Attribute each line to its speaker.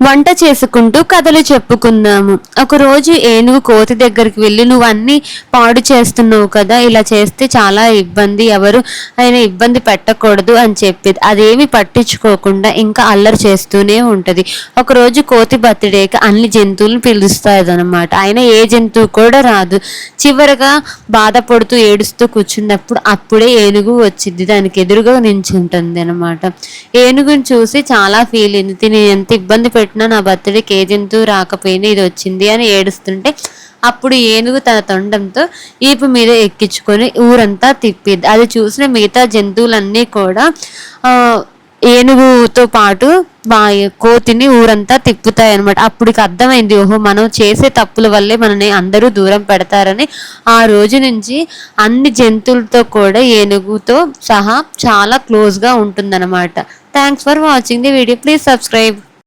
Speaker 1: వంట చేసుకుంటూ కథలు చెప్పుకుందాము. ఒకరోజు ఏనుగు కోతి దగ్గరికి వెళ్ళి, నువ్వు అన్నీ పాడు చేస్తున్నావు కదా, ఇలా చేస్తే చాలా ఇబ్బంది, ఎవరు అయినా ఇబ్బంది పెట్టకూడదు అని చెప్పేది. అదేమి పట్టించుకోకుండా ఇంకా అల్లరి చేస్తూనే ఉంటుంది. ఒకరోజు కోతి బర్త్డేకి అన్ని జంతువులను పిలుస్తాదనమాట. అయినా ఏ జంతువు కూడా రాదు. చివరగా బాధపడుతూ ఏడుస్తూ కూర్చున్నప్పుడు అప్పుడే ఏనుగు వచ్చింది. దానికి ఎదురుగా నించుంటుంది అనమాట. ఏనుగుని చూసి చాలా ఫీల్ అయింది. తిని ఎంత ఇబ్బంది పెట్టినా నా బర్త్డేకి ఏ జంతువు రాకపోయినా ఇది వచ్చింది అని ఏడుస్తుంటే, అప్పుడు ఏనుగు తన తొండంతో ఈపు మీద ఎక్కించుకొని ఊరంతా తిప్పిద్ది. అది చూసిన మిగతా జంతువులన్నీ కూడా ఏనుగుతో పాటు కోతిని ఊరంతా తిప్పుతాయి అనమాట. అప్పటికి అర్థమైంది, ఓహో మనం చేసే తప్పుల వల్లే మనని అందరూ దూరం పెడతారని. ఆ రోజు నుంచి అన్ని జంతువులతో కూడా ఏనుగుతో సహా చాలా క్లోజ్గా ఉంటుందన్నమాట. Thanks for watching the video. Please subscribe.